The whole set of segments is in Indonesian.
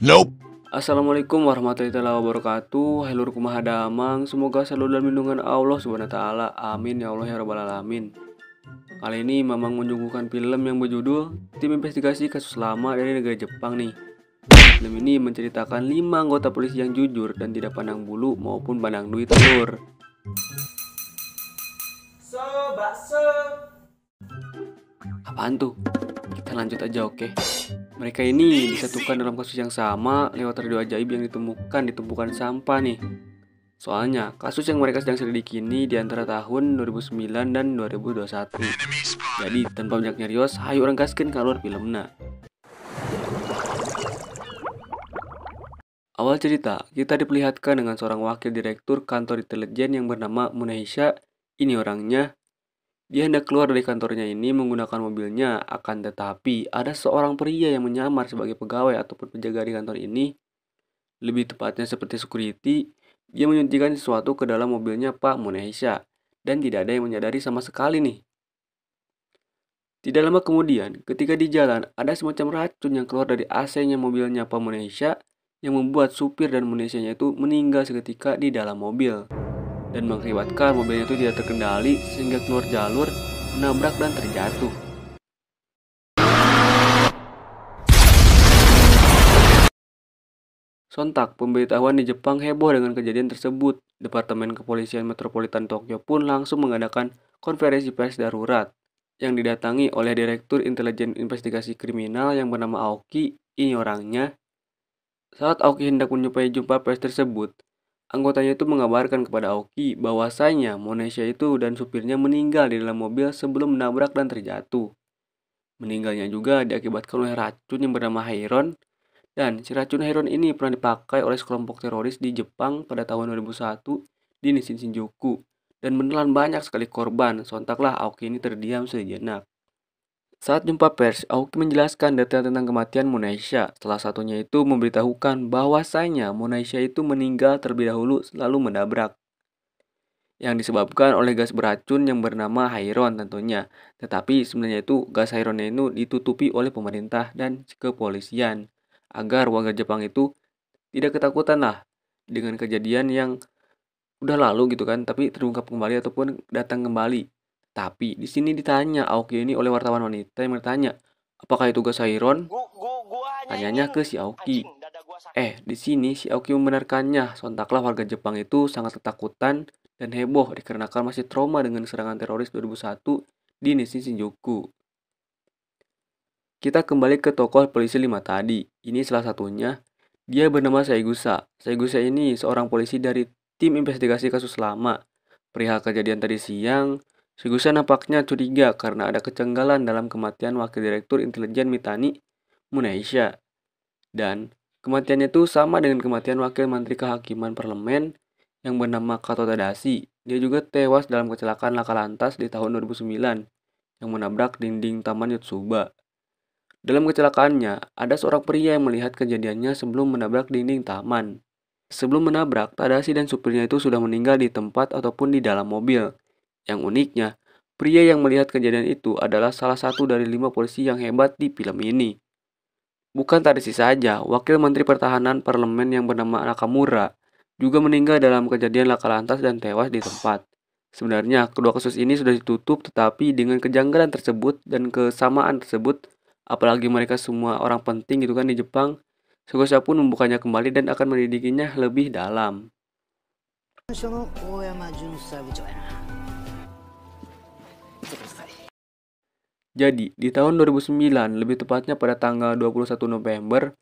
Nope. Assalamualaikum warahmatullahi wabarakatuh. Helur kumaha damang. Semoga selalu dalam lindungan Allah Subhanahu wa taala. Amin ya Allah ya rabbal alamin. Kali ini Mamang menyuguhkan film yang berjudul Tim Investigasi Kasus Lama dari negara Jepang nih. Film ini menceritakan 5 anggota polisi yang jujur dan tidak pandang bulu maupun pandang duit telur. Bakso. Apaan tuh? Kita lanjut aja, oke? Mereka ini disatukan dalam kasus yang sama lewat radio ajaib yang ditemukan di tumpukan sampah nih. Soalnya, kasus yang mereka sedang selidiki ini di antara tahun 2009 dan 2021. Jadi, tanpa banyak nyarios, hayu orang gaskeun keluar filmna. Awal cerita, kita diperlihatkan dengan seorang wakil direktur kantor intelijen yang bernama Munehisha. Ini orangnya. Dia hendak keluar dari kantornya ini menggunakan mobilnya, akan tetapi ada seorang pria yang menyamar sebagai pegawai ataupun penjaga di kantor ini. Lebih tepatnya seperti security, dia menyuntikkan sesuatu ke dalam mobilnya Pak Munehisha, dan tidak ada yang menyadari sama sekali nih. Tidak lama kemudian, ketika di jalan, ada semacam racun yang keluar dari AC-nya mobilnya Pak Munehisha, yang membuat supir dan Munehisha-nya itu meninggal seketika di dalam mobil, dan mengakibatkan mobilnya itu tidak terkendali sehingga keluar jalur, menabrak dan terjatuh. Sontak, pemberitahuan di Jepang heboh dengan kejadian tersebut. Departemen Kepolisian Metropolitan Tokyo pun langsung mengadakan konferensi pers darurat yang didatangi oleh Direktur Intelijen Investigasi Kriminal yang bernama Aoki. Ini orangnya. Saat Aoki hendak menyupai jumpa pers tersebut, anggotanya itu mengabarkan kepada Aoki bahwasanya Monesha itu dan supirnya meninggal di dalam mobil sebelum menabrak dan terjatuh. Meninggalnya juga diakibatkan oleh racun yang bernama Heiron. Dan si racun Heiron ini pernah dipakai oleh sekelompok teroris di Jepang pada tahun 2001 di Nishin Shinjuku dan menelan banyak sekali korban. Sontaklah Aoki ini terdiam sejenak. Saat jumpa pers, Aoki menjelaskan detail tentang kematian Muneisha. Salah satunya itu memberitahukan bahwasanya Muneisha itu meninggal terlebih dahulu lalu menabrak, yang disebabkan oleh gas beracun yang bernama Heiron tentunya. Tetapi sebenarnya itu gas Heiron itu ditutupi oleh pemerintah dan kepolisian agar warga Jepang itu tidak ketakutan lah dengan kejadian yang udah lalu gitu kan, tapi terungkap kembali ataupun datang kembali. Tapi di sini ditanya Aoki ini oleh wartawan wanita yang bertanya, apakah itu gas Heiron? Tanyanya ke si Aoki. Di sini si Aoki membenarkannya. Sontaklah warga Jepang itu sangat ketakutan dan heboh dikarenakan masih trauma dengan serangan teroris 2001 di Nishin Shinjuku. Kita kembali ke tokoh polisi 5 tadi. Ini salah satunya. Dia bernama Saigusa. Saigusa ini seorang polisi dari tim investigasi kasus lama. Perihal kejadian tadi siang, Saigusa nampaknya curiga karena ada kejanggalan dalam kematian Wakil Direktur Intelijen Mitani Muneisha. Dan kematiannya itu sama dengan kematian Wakil Menteri Kehakiman Parlemen yang bernama Kato Tadashi. Dia juga tewas dalam kecelakaan laka lantas di tahun 2009 yang menabrak dinding Taman Yotsuba. Dalam kecelakaannya, ada seorang pria yang melihat kejadiannya sebelum menabrak dinding taman. Sebelum menabrak, Tadashi dan supirnya itu sudah meninggal di tempat ataupun di dalam mobil. Yang uniknya, pria yang melihat kejadian itu adalah salah satu dari 5 polisi yang hebat di film ini. Bukan Tadashi saja, Wakil Menteri Pertahanan Parlemen yang bernama Nakamura juga meninggal dalam kejadian laka lantas dan tewas di tempat. Sebenarnya, kedua kasus ini sudah ditutup, tetapi dengan kejanggalan tersebut dan kesamaan tersebut, apalagi mereka semua orang penting gitu kan di Jepang, Saigusa pun membukanya kembali dan akan mendidikinya lebih dalam. Jadi, di tahun 2009, lebih tepatnya pada tanggal 21 November,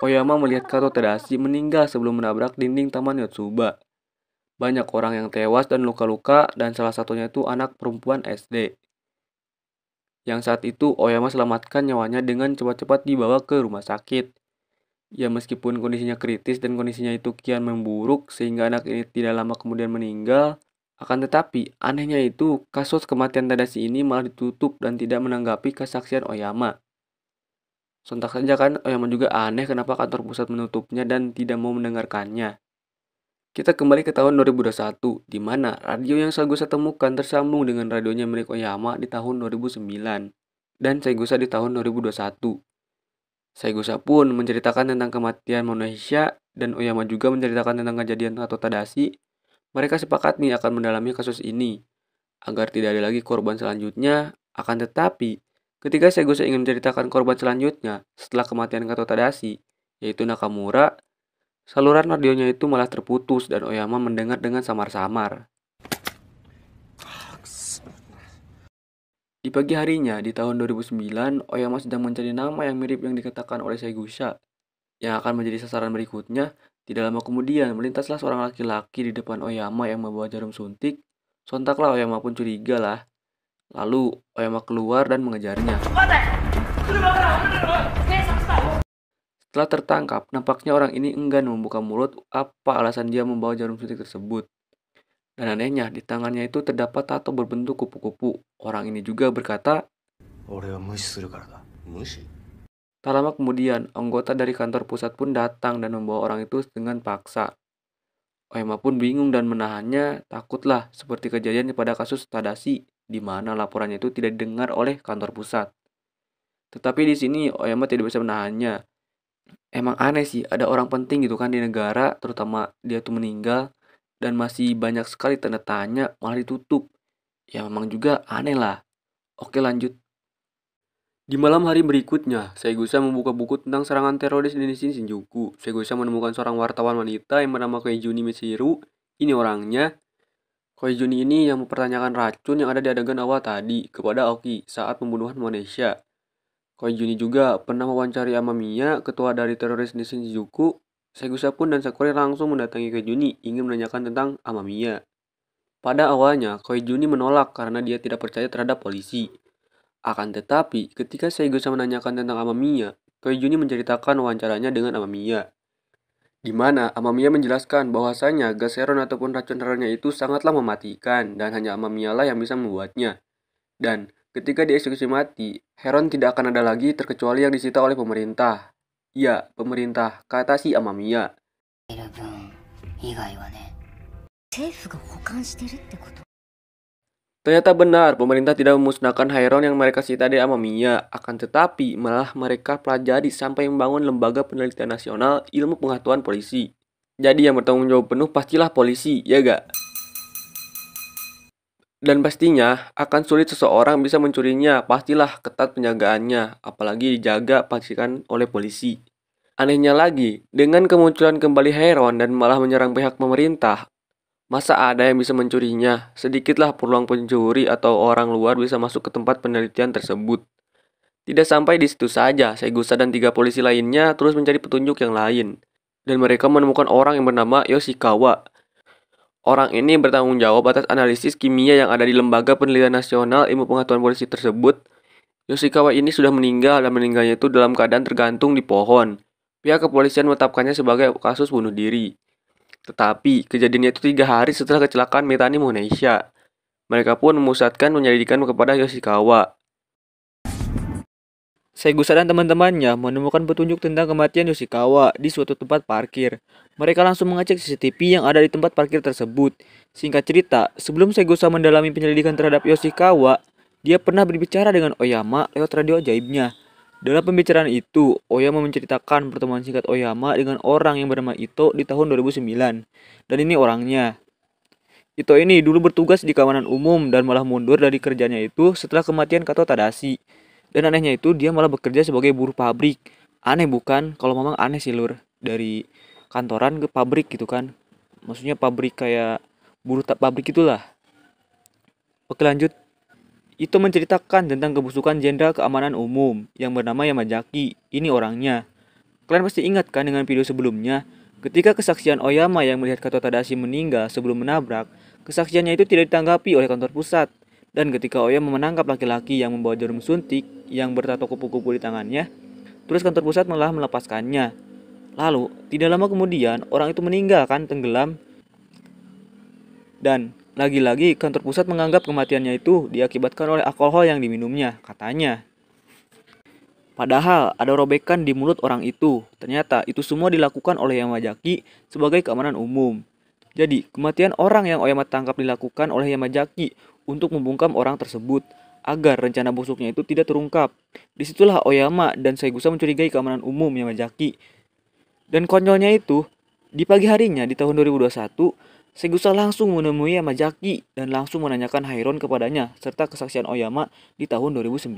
Oyama melihat Kato Tadashi meninggal sebelum menabrak dinding Taman Yotsuba. Banyak orang yang tewas dan luka-luka, dan salah satunya itu anak perempuan SD. Yang saat itu Oyama selamatkan nyawanya dengan cepat-cepat dibawa ke rumah sakit. Ya meskipun kondisinya kritis dan kondisinya itu kian memburuk sehingga anak ini tidak lama kemudian meninggal, akan tetapi anehnya itu kasus kematian Tadashi ini malah ditutup dan tidak menanggapi kesaksian Oyama. Sontak saja kan Oyama juga aneh kenapa kantor pusat menutupnya dan tidak mau mendengarkannya. Kita kembali ke tahun 2021, di mana radio yang Saigusa temukan tersambung dengan radionya milik Oyama di tahun 2009 dan Saigusa di tahun 2021. Saigusa pun menceritakan tentang kematian Monahisha dan Oyama juga menceritakan tentang kejadian Kato Tadashi. Mereka sepakat nih akan mendalami kasus ini agar tidak ada lagi korban selanjutnya. Akan tetapi, ketika Saigusa ingin menceritakan korban selanjutnya setelah kematian Kato Tadashi, yaitu Nakamura, saluran radionya itu malah terputus dan Oyama mendengar dengan samar-samar. Di pagi harinya, di tahun 2009, Oyama sedang mencari nama yang mirip yang dikatakan oleh Saigusa. Yang akan menjadi sasaran berikutnya, tidak lama kemudian melintaslah seorang laki-laki di depan Oyama yang membawa jarum suntik. Sontaklah Oyama pun curiga lah. Lalu Oyama keluar dan mengejarnya. Setelah tertangkap, nampaknya orang ini enggan membuka mulut apa alasan dia membawa jarum suntik tersebut. Dan anehnya, di tangannya itu terdapat tato berbentuk kupu-kupu. Orang ini juga berkata, tak lama kemudian, anggota dari kantor pusat pun datang dan membawa orang itu dengan paksa. Oyama pun bingung dan menahannya, takutlah seperti kejadian pada kasus Tadashi, di mana laporannya itu tidak didengar oleh kantor pusat. Tetapi di sini Oyama tidak bisa menahannya. Emang aneh sih, ada orang penting gitu kan di negara, terutama dia tuh meninggal, dan masih banyak sekali tanda tanya, malah ditutup. Ya memang juga aneh lah. Oke lanjut. Di malam hari berikutnya, Saigusa membuka buku tentang serangan teroris di Shinjuku. Saigusa menemukan seorang wartawan wanita yang bernama Koizumi Michiru. Ini orangnya. Koizumi ini yang mempertanyakan racun yang ada di adegan awal tadi kepada Aoki saat pembunuhan Monesha. Koizumi juga pernah mewawancari Amamiya, ketua dari teroris di Shinjuku. Saigusa pun dan Sakura langsung mendatangi Koizumi ingin menanyakan tentang Amamiya. Pada awalnya, Koizumi menolak karena dia tidak percaya terhadap polisi. Akan tetapi, ketika Saigusa menanyakan tentang Amamiya, Koizumi menceritakan wawancaranya dengan Amamiya. Di mana Amamiya menjelaskan bahwasanya gas heron ataupun racun heronnya itu sangatlah mematikan dan hanya Amamiya lah yang bisa membuatnya. Dan ketika dieksekusi mati, heron tidak akan ada lagi terkecuali yang disita oleh pemerintah. Ya, pemerintah, kata si Amamiya. Ternyata benar, pemerintah tidak memusnahkan heron yang mereka sita di Amamiya. Akan tetapi, malah mereka pelajari sampai membangun lembaga penelitian nasional ilmu pengetahuan polisi. Jadi yang bertanggung jawab penuh pastilah polisi, ya gak? Dan pastinya akan sulit seseorang bisa mencurinya, pastilah ketat penjagaannya, apalagi dijaga pastikan oleh polisi. Anehnya lagi, dengan kemunculan kembali heron dan malah menyerang pihak pemerintah, masa ada yang bisa mencurinya? Sedikitlah peluang pencuri atau orang luar bisa masuk ke tempat penelitian tersebut. Tidak sampai di situ saja, Saigusa dan 3 polisi lainnya terus mencari petunjuk yang lain. Dan mereka menemukan orang yang bernama Yoshikawa. Orang ini bertanggung jawab atas analisis kimia yang ada di Lembaga Penelitian Nasional Ilmu Pengetahuan Polisi tersebut. Yoshikawa ini sudah meninggal dan meninggalnya itu dalam keadaan tergantung di pohon. Pihak kepolisian menetapkannya sebagai kasus bunuh diri. Tetapi kejadiannya itu 3 hari setelah kecelakaan Mitani Monahisha. Mereka pun memusatkan penyelidikan kepada Yoshikawa. Saigusa dan teman-temannya menemukan petunjuk tentang kematian Yoshikawa di suatu tempat parkir. Mereka langsung mengecek CCTV yang ada di tempat parkir tersebut. Singkat cerita, sebelum Saigusa mendalami penyelidikan terhadap Yoshikawa, dia pernah berbicara dengan Oyama lewat radio ajaibnya. Dalam pembicaraan itu, Oyama menceritakan pertemuan singkat Oyama dengan orang yang bernama Ito di tahun 2009. Dan ini orangnya. Ito ini dulu bertugas di keamanan umum dan malah mundur dari kerjanya itu setelah kematian Kato Tadashi. Dan anehnya itu dia malah bekerja sebagai buruh pabrik. Aneh bukan? Kalau memang aneh sih lur. Dari kantoran ke pabrik gitu kan. Maksudnya pabrik kayak buruh pabrik itulah. Oke lanjut. Itu menceritakan tentang kebusukan Jenderal Keamanan Umum yang bernama Yamazaki. Ini orangnya. Kalian pasti ingat kan dengan video sebelumnya? Ketika kesaksian Oyama yang melihat Kato Tadashi meninggal sebelum menabrak, kesaksiannya itu tidak ditanggapi oleh kantor pusat. Dan ketika Oyama menangkap laki-laki yang membawa jarum suntik yang bertato kupu-kupu di tangannya, terus kantor pusat malah melepaskannya. Lalu, tidak lama kemudian, orang itu meninggal kan tenggelam. Dan lagi-lagi kantor pusat menganggap kematiannya itu diakibatkan oleh alkohol yang diminumnya, katanya. Padahal ada robekan di mulut orang itu. Ternyata itu semua dilakukan oleh Yamazaki sebagai keamanan umum. Jadi, kematian orang yang Oyama tangkap dilakukan oleh Yamazaki untuk membungkam orang tersebut. agar rencana busuknya itu tidak terungkap. Disitulah Oyama dan Saigusa mencurigai keamanan umum Yamazaki. Dan konyolnya itu, di pagi harinya di tahun 2021, Segusa langsung menemui Yamazaki dan langsung menanyakan Hairon kepadanya serta kesaksian Oyama di tahun 2009.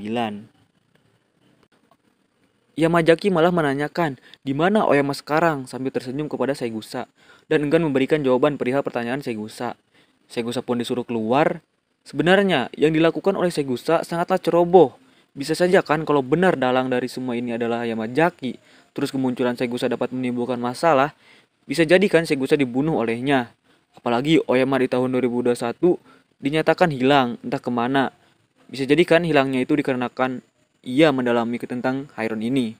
Yamazaki malah menanyakan di mana Oyama sekarang sambil tersenyum kepada Segusa dan enggan memberikan jawaban perihal pertanyaan Segusa. Segusa pun disuruh keluar. Sebenarnya yang dilakukan oleh Segusa sangatlah ceroboh. Bisa saja kan kalau benar dalang dari semua ini adalah Yamazaki, terus kemunculan Segusa dapat menimbulkan masalah, bisa jadi kan Segusa dibunuh olehnya. Apalagi Oyama di tahun 2021 dinyatakan hilang, entah kemana. Bisa jadi kan hilangnya itu dikarenakan ia mendalami tentang Hairon ini.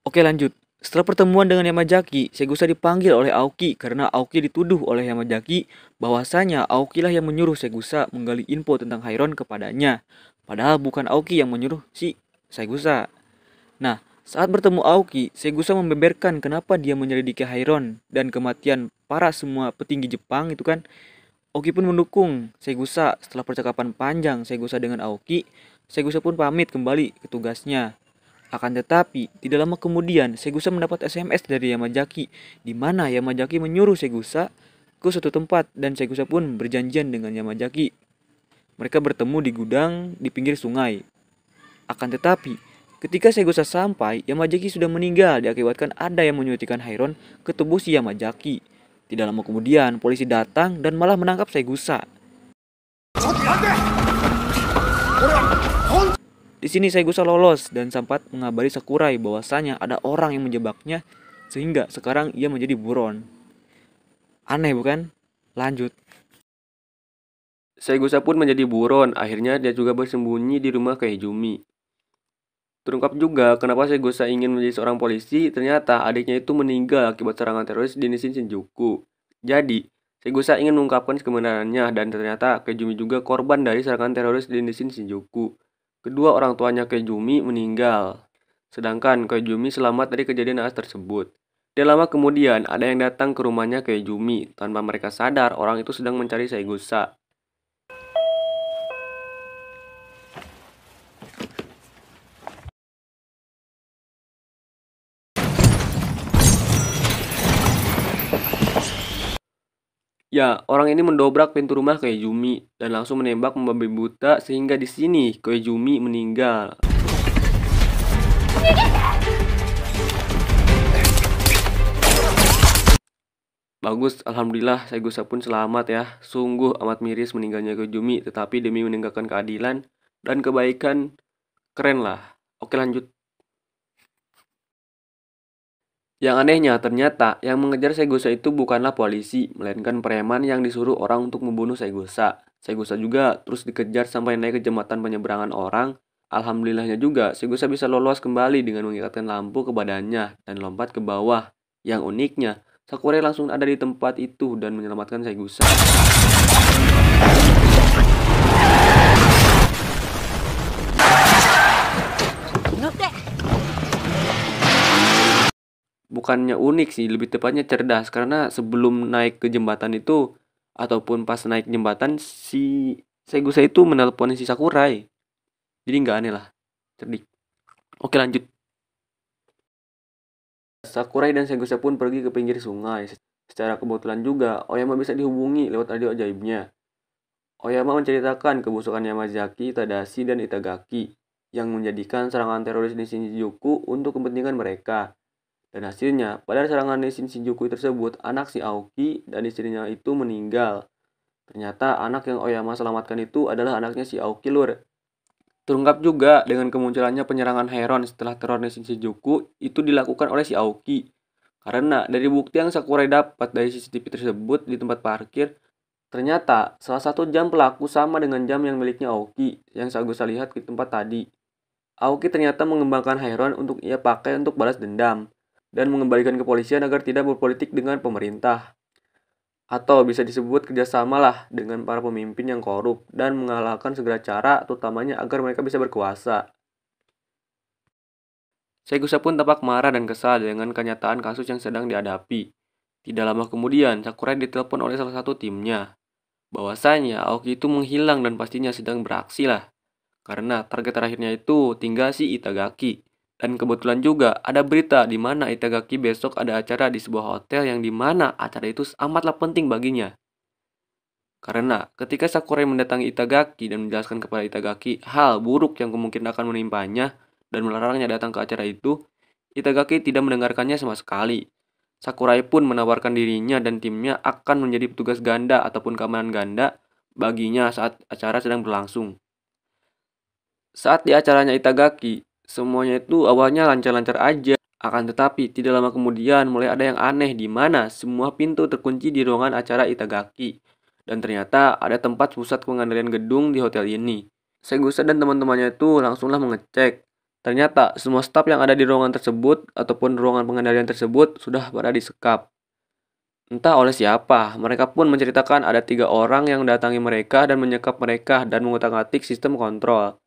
Oke lanjut. Setelah pertemuan dengan Yamazaki, Segusa dipanggil oleh Aoki karena Aoki dituduh oleh Yamazaki bahwasanya Aoki lah yang menyuruh Segusa menggali info tentang Hairon kepadanya. Padahal bukan Aoki yang menyuruh si Segusa. Nah, saat bertemu Aoki, Segusa membeberkan kenapa dia menyelidiki Hairon dan kematian para semua petinggi Jepang itu kan. Aoki pun mendukung Segusa. Setelah percakapan panjang Segusa dengan Aoki, Segusa pun pamit kembali ke tugasnya. Akan tetapi, tidak lama kemudian Segusa mendapat SMS dari Yamazaki, di mana Yamazaki menyuruh Segusa ke suatu tempat dan Segusa pun berjanjian dengan Yamazaki. Mereka bertemu di gudang di pinggir sungai. Akan tetapi, ketika Segusa sampai, Yamazaki sudah meninggal diakibatkan ada yang menyuntikkan Hairon ke tubuh si Yamazaki. Tidak lama kemudian, polisi datang dan malah menangkap Segusa. Di sini Segusa lolos dan sempat mengabari Sakurai bahwasanya ada orang yang menjebaknya sehingga sekarang ia menjadi buron. Aneh bukan? Lanjut. Segusa pun menjadi buron, akhirnya dia juga bersembunyi di rumah Koizumi. Terungkap juga kenapa Segusa ingin menjadi seorang polisi, ternyata adiknya itu meninggal akibat serangan teroris di Nissin Shinjuku. Jadi, Segusa ingin mengungkapkan kebenarannya dan ternyata Koizumi juga korban dari serangan teroris di Nissin Shinjuku. Kedua orang tuanya Koizumi meninggal, sedangkan Koizumi selamat dari kejadian naas tersebut. Dan lama kemudian ada yang datang ke rumahnya Koizumi. Tanpa mereka sadar, orang itu sedang mencari Segusa. Ya, orang ini mendobrak pintu rumah Koizumi dan langsung menembak membabi buta sehingga di sini Koizumi meninggal. Bagus, alhamdulillah Segusa pun selamat ya. Sungguh amat miris meninggalnya Koizumi, tetapi demi menegakkan keadilan dan kebaikan, keren lah. Oke lanjut. Yang anehnya, ternyata yang mengejar Segusa itu bukanlah polisi, melainkan preman yang disuruh orang untuk membunuh Segusa. Segusa juga terus dikejar sampai naik ke jembatan penyeberangan orang. Alhamdulillahnya juga, Segusa bisa lolos kembali dengan mengikatkan lampu ke badannya dan lompat ke bawah. Yang uniknya, Sakurai langsung ada di tempat itu dan menyelamatkan Segusa. Bukannya unik sih, lebih tepatnya cerdas karena sebelum naik ke jembatan itu ataupun pas naik jembatan si Segusa itu menelpon si Sakurai. Jadi nggak aneh lah, cerdik. Oke lanjut. Sakurai dan Segusa pun pergi ke pinggir sungai. Secara kebetulan juga Oyama bisa dihubungi lewat radio ajaibnya. Oyama menceritakan kebusukan Yamazaki, Tadashi, dan Itagaki yang menjadikan serangan teroris di Shinjuku untuk kepentingan mereka. Dan hasilnya, pada serangan Nissin Shinjuku tersebut, anak si Aoki dan istrinya itu meninggal. Ternyata anak yang Oyama selamatkan itu adalah anaknya si Aoki lur. Terungkap juga dengan kemunculannya penyerangan Hairon setelah teror Nissin Shinjuku itu dilakukan oleh si Aoki. Karena dari bukti yang Sakurai dapat dari CCTV tersebut di tempat parkir, ternyata salah satu jam pelaku sama dengan jam yang miliknya Aoki yang Sagusa lihat di tempat tadi. Aoki ternyata mengembangkan Hairon untuk ia pakai untuk balas dendam dan mengembalikan kepolisian agar tidak berpolitik dengan pemerintah. Atau bisa disebut kerjasama lah dengan para pemimpin yang korup dan mengalahkan segala cara terutamanya agar mereka bisa berkuasa. Segusa pun tampak marah dan kesal dengan kenyataan kasus yang sedang dihadapi. Tidak lama kemudian, Sakurai ditelepon oleh salah satu timnya. bahwasanya Aoki itu menghilang dan pastinya sedang beraksi lah. Karena target terakhirnya itu tinggal si Itagaki. Dan kebetulan juga ada berita di mana Itagaki besok ada acara di sebuah hotel yang di mana acara itu amatlah penting baginya. Karena ketika Sakurai mendatangi Itagaki dan menjelaskan kepada Itagaki hal buruk yang kemungkinan akan menimpanya dan melarangnya datang ke acara itu, Itagaki tidak mendengarkannya sama sekali. Sakurai pun menawarkan dirinya dan timnya akan menjadi petugas ganda ataupun keamanan ganda baginya saat acara sedang berlangsung. Saat di acaranya Itagaki, semuanya itu awalnya lancar-lancar aja. Akan tetapi, tidak lama kemudian mulai ada yang aneh di mana semua pintu terkunci di ruangan acara Itagaki. Dan ternyata ada tempat pusat pengendalian gedung di hotel ini. Segusa dan teman-temannya itu langsunglah mengecek. Ternyata semua staf yang ada di ruangan tersebut ataupun ruangan pengendalian tersebut sudah pada disekap. Entah oleh siapa, mereka pun menceritakan ada 3 orang yang mendatangi mereka dan menyekap mereka dan mengutak-atik sistem kontrol.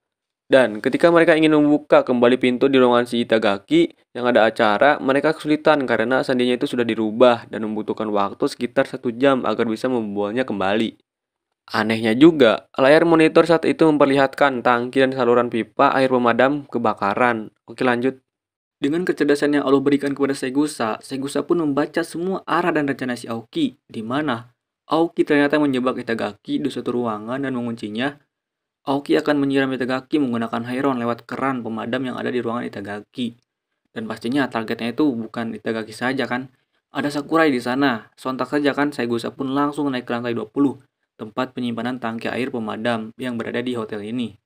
Dan ketika mereka ingin membuka kembali pintu di ruangan si Itagaki yang ada acara, mereka kesulitan karena sandinya itu sudah dirubah dan membutuhkan waktu sekitar 1 jam agar bisa membuatnya kembali. Anehnya juga, layar monitor saat itu memperlihatkan tangki dan saluran pipa air pemadam kebakaran. Oke lanjut. Dengan kecerdasan yang Allah berikan kepada Segusa, Segusa pun membaca semua arah dan rencana si Aoki, di mana Aoki ternyata menjebak Itagaki di suatu ruangan dan menguncinya. Aoki akan menyiram Itagaki menggunakan Heiron lewat keran pemadam yang ada di ruangan Itagaki. Dan pastinya targetnya itu bukan Itagaki saja kan. Ada Sakurai di sana. Sontak saja kan Saigusa pun langsung naik ke lantai 20, tempat penyimpanan tangki air pemadam yang berada di hotel ini.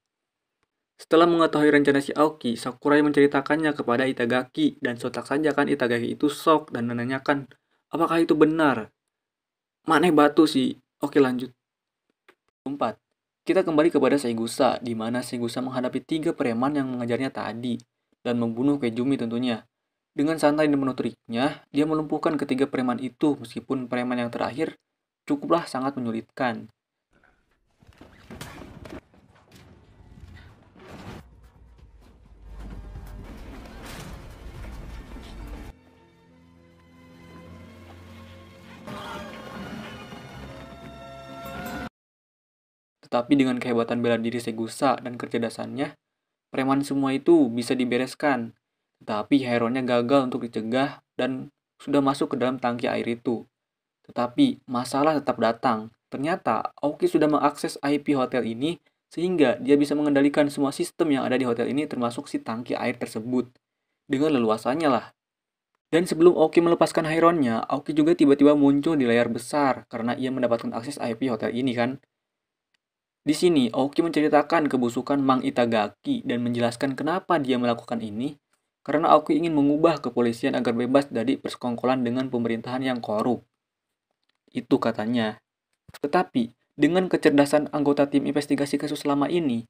Setelah mengetahui rencana si Aoki, Sakurai menceritakannya kepada Itagaki dan sontak saja kan Itagaki itu shock dan menanyakan, apakah itu benar? Maneh batu sih. Oke lanjut. 4. Kita kembali kepada Saigusa, di mana Saigusa menghadapi 3 preman yang mengejarnya tadi, dan membunuh Kejumi tentunya. Dengan santai dan penuh triknya, dia melumpuhkan ketiga 3 preman itu, meskipun preman yang terakhir cukuplah sangat menyulitkan. Tetapi dengan kehebatan bela diri Saigusa dan kecerdasannya, preman semua itu bisa dibereskan. Tetapi Heironnya gagal untuk dicegah dan sudah masuk ke dalam tangki air itu. Tetapi masalah tetap datang. Ternyata Aoki sudah mengakses IP hotel ini sehingga dia bisa mengendalikan semua sistem yang ada di hotel ini termasuk si tangki air tersebut. Dengan leluasannya lah. Dan sebelum Aoki melepaskan Heironnya, Aoki juga tiba-tiba muncul di layar besar karena ia mendapatkan akses IP hotel ini kan. Di sini, Aoki menceritakan kebusukan Mang Itagaki dan menjelaskan kenapa dia melakukan ini, karena Aoki ingin mengubah kepolisian agar bebas dari persekongkolan dengan pemerintahan yang korup. Itu katanya. Tetapi, dengan kecerdasan anggota tim investigasi kasus lama ini,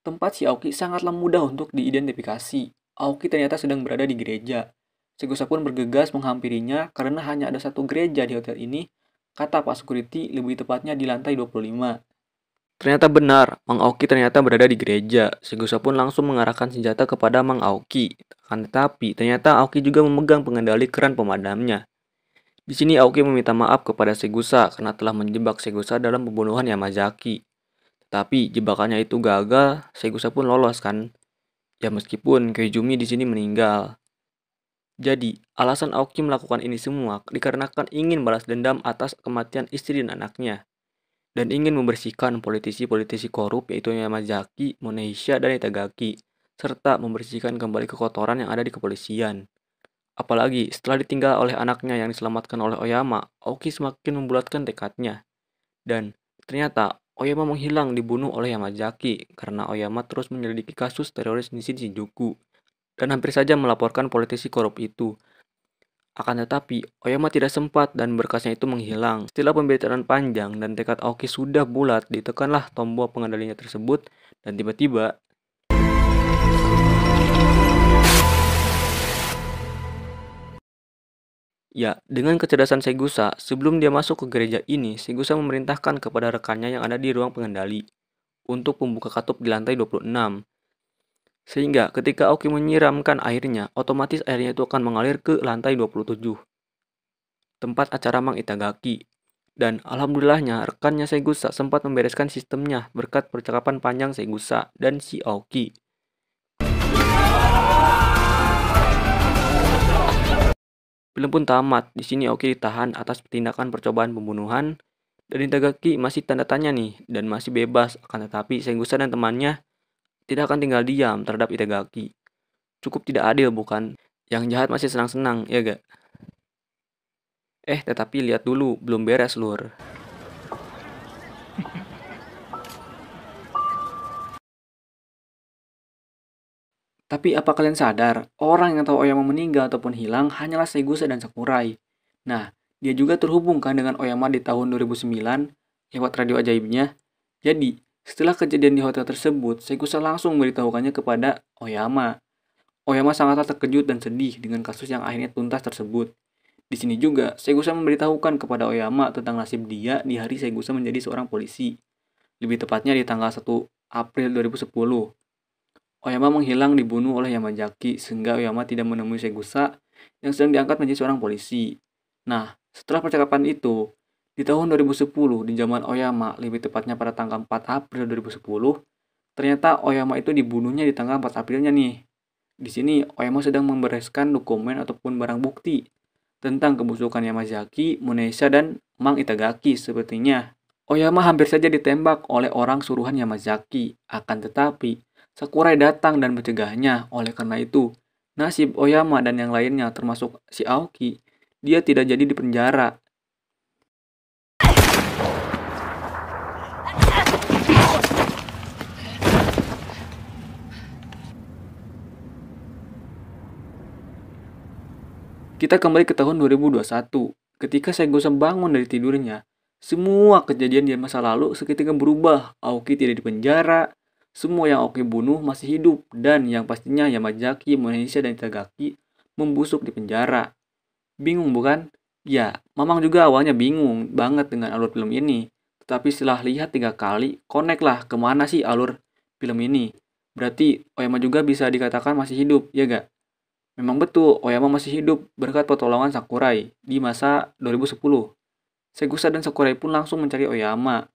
tempat si Aoki sangatlah mudah untuk diidentifikasi. Aoki ternyata sedang berada di gereja. Segusa pun bergegas menghampirinya karena hanya ada satu gereja di hotel ini, kata Pak Security lebih tepatnya di lantai 25. Ternyata benar, Mang Aoki ternyata berada di gereja. Segusa pun langsung mengarahkan senjata kepada Mang Aoki. Akan tetapi, ternyata Aoki juga memegang pengendali keran pemadamnya. Di sini Aoki meminta maaf kepada Segusa karena telah menjebak Segusa dalam pembunuhan Yamazaki. Tetapi jebakannya itu gagal, Segusa pun lolos kan. Ya meskipun Koizumi di sini meninggal. Jadi, alasan Aoki melakukan ini semua dikarenakan ingin balas dendam atas kematian istri dan anaknya. Dan ingin membersihkan politisi-politisi korup yaitu Yamazaki, Moneisha, dan Itagaki, serta membersihkan kembali kekotoran yang ada di kepolisian. Apalagi setelah ditinggal oleh anaknya yang diselamatkan oleh Oyama, Aoki semakin membulatkan tekadnya. Dan ternyata Oyama menghilang dibunuh oleh Yamazaki karena Oyama terus menyelidiki kasus teroris Nishin Shinjuku dan hampir saja melaporkan politisi korup itu. Akan tetapi, Oyama tidak sempat dan berkasnya itu menghilang. Setelah pembicaraan panjang dan tekad Aoki sudah bulat, ditekanlah tombol pengendalinya tersebut dan tiba-tiba ya, dengan kecerdasan Segusa, sebelum dia masuk ke gereja ini, Segusa memerintahkan kepada rekannya yang ada di ruang pengendali untuk membuka katup di lantai 26. Sehingga ketika Aoki menyiramkan airnya, otomatis airnya itu akan mengalir ke lantai 27, tempat acara Mang Itagaki. Dan alhamdulillahnya rekannya Segusa sempat membereskan sistemnya berkat percakapan panjang Segusa dan si Aoki. Film pun tamat. Di sini Aoki ditahan atas tindakan percobaan pembunuhan dan Itagaki masih tanda tanya nih dan masih bebas. Akan tetapi Segusa dan temannya tidak akan tinggal diam terhadap Itagaki. Cukup tidak adil bukan? Yang jahat masih senang-senang, ya gak? Tetapi lihat dulu, belum beres lur. Tapi apa kalian sadar, orang yang tahu Oyama meninggal ataupun hilang hanyalah Segusa dan Sakurai. Nah, dia juga terhubungkan dengan Oyama di tahun 2009 lewat radio ajaibnya. Jadi, setelah kejadian di hotel tersebut, Segusa langsung memberitahukannya kepada Oyama. Oyama sangatlah terkejut dan sedih dengan kasus yang akhirnya tuntas tersebut. Di sini juga, Segusa memberitahukan kepada Oyama tentang nasib dia di hari Segusa menjadi seorang polisi. Lebih tepatnya di tanggal 1 April 2010. Oyama menghilang dibunuh oleh Yamazaki sehingga Oyama tidak menemui Segusa yang sedang diangkat menjadi seorang polisi. Nah, setelah percakapan itu, di tahun 2010 di zaman Oyama, lebih tepatnya pada tanggal 4 April 2010, ternyata Oyama itu dibunuhnya di tanggal 4 Aprilnya nih. Di sini Oyama sedang membereskan dokumen ataupun barang bukti tentang kebusukan Yamazaki, Muneisha, dan Mang Itagaki sepertinya. Oyama hampir saja ditembak oleh orang suruhan Yamazaki, akan tetapi Sakurai datang dan mencegahnya. Oleh karena itu, nasib Oyama dan yang lainnya termasuk si Aoki, dia tidak jadi dipenjara. Kita kembali ke tahun 2021. Ketika Segusa bangun dari tidurnya, semua kejadian di masa lalu seketika berubah. Aoki tidak dipenjara, semua yang Aoki bunuh masih hidup, dan yang pastinya Yamazaki, Muneisha, dan Itagaki membusuk di penjara. Bingung bukan? Ya, Mamang juga awalnya bingung banget dengan alur film ini. Tetapi setelah lihat 3 kali, connect lah kemana sih alur film ini. Berarti Oyama juga bisa dikatakan masih hidup, ya gak? Memang betul, Oyama masih hidup berkat pertolongan Sakurai di masa 2010. Segusa dan Sakurai pun langsung mencari Oyama.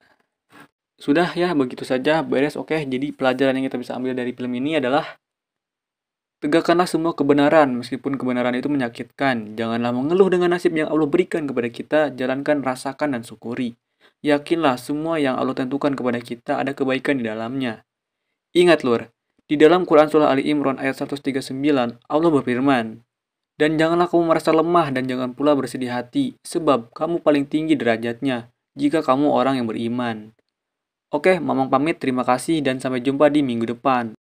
Sudah ya, begitu saja, beres. Oke, jadi pelajaran yang kita bisa ambil dari film ini adalah tegakkanlah semua kebenaran, meskipun kebenaran itu menyakitkan. Janganlah mengeluh dengan nasib yang Allah berikan kepada kita, jalankan, rasakan, dan syukuri. Yakinlah semua yang Allah tentukan kepada kita ada kebaikan di dalamnya. Ingat lur, di dalam Quran Surah Ali Imran ayat 139, Allah berfirman, "Dan janganlah kamu merasa lemah dan jangan pula bersedih hati, sebab kamu paling tinggi derajatnya jika kamu orang yang beriman." Oke, Mamang pamit, terima kasih dan sampai jumpa di minggu depan.